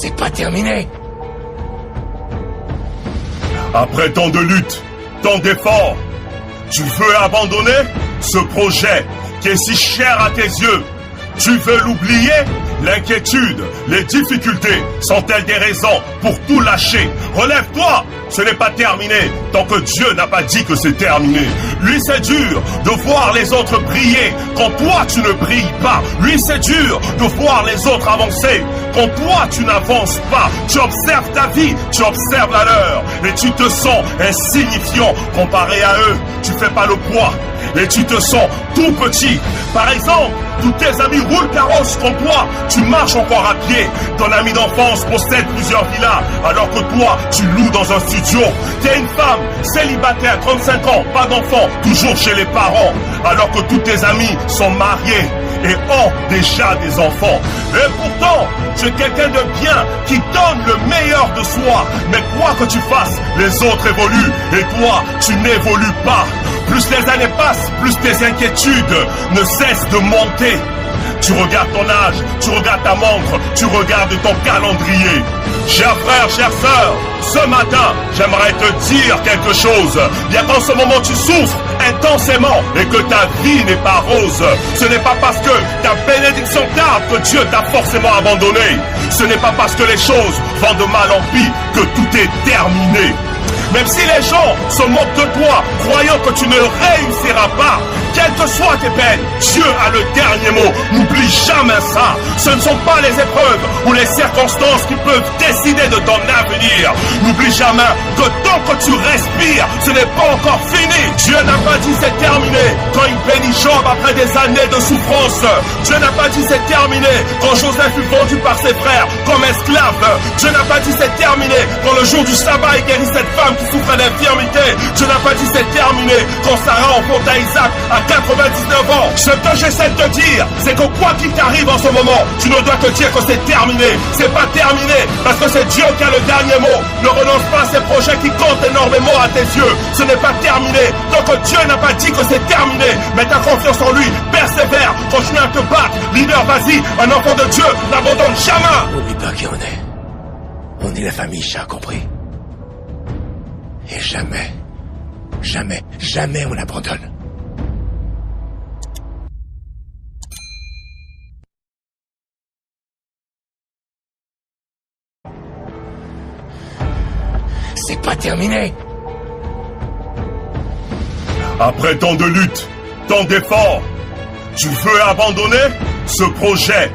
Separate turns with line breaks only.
C'est pas terminé.
Après tant de luttes, tant d'efforts, tu veux abandonner ce projet qui est si cher à tes yeux? Tu veux l'oublier? L'inquiétude, les difficultés sont-elles des raisons pour tout lâcher? Relève-toi, ce n'est pas terminé tant que Dieu n'a pas dit que c'est terminé. Lui, c'est dur de voir les autres briller quand toi tu ne brilles pas. Lui, c'est dur de voir les autres avancer quand toi tu n'avances pas. Tu observes ta vie, tu observes la leur et tu te sens insignifiant comparé à eux. Tu fais pas le poids et tu te sens tout petit. Par exemple, tous tes amis roulent carrosse comme toi, tu marches encore à pied. Ton ami d'enfance possède plusieurs villas, alors que toi, tu loues dans un studio. T'es une femme célibataire, 35 ans, pas d'enfant, toujours chez les parents, alors que tous tes amis sont mariés et ont déjà des enfants. Et pourtant, tu es quelqu'un de bien qui donne le meilleur de soi. Mais quoi que tu fasses, les autres évoluent et toi, tu n'évolues pas. Plus les années passent, plus tes inquiétudes ne cessent de monter. Tu regardes ton âge, tu regardes ta montre, tu regardes ton calendrier. Cher frère, chère sœur, ce matin, j'aimerais te dire quelque chose. Bien qu'en ce moment tu souffres intensément et que ta vie n'est pas rose, ce n'est pas parce que ta bénédiction tarde que Dieu t'a forcément abandonné. Ce n'est pas parce que les choses vont de mal en pis que tout est terminé. Même si les gens se moquent de toi, croyant que tu ne réussiras pas, quelles que soient tes peines, Dieu a le dernier mot. N'oublie jamais ça. Ce ne sont pas les épreuves ou les circonstances qui peuvent décider de ton avenir. N'oublie jamais que tant que tu respires, ce n'est pas encore fini. Dieu n'a pas dit c'est terminé quand il bénit Job après des années de souffrance. Dieu n'a pas dit c'est terminé quand Joseph fut vendu par ses frères comme esclave. Dieu n'a pas dit c'est terminé quand le jour du sabbat il guérit cette femme qui souffrait d'infirmité. Dieu n'a pas dit c'est terminé quand Sarah enfanta Isaac à 99 ans. Ce que j'essaie de te dire, c'est que quoi qu'il t'arrive en ce moment, tu ne dois te dire que c'est terminé. C'est pas terminé parce que c'est Dieu qui a le dernier mot. Ne renonce pas à ces projets qui comptent énormément à tes yeux. Ce n'est pas terminé tant que Dieu n'a pas dit que c'est terminé. Mets ta confiance en lui, persévère, continue à te battre. Leader, vas-y, un enfant de Dieu n'abandonne jamais.
N'oublie pas qui on est. On est la famille Chat, compris? Et jamais, jamais, jamais on abandonne. C'est pas terminé.
Après tant de luttes, tant d'efforts, tu veux abandonner ce projet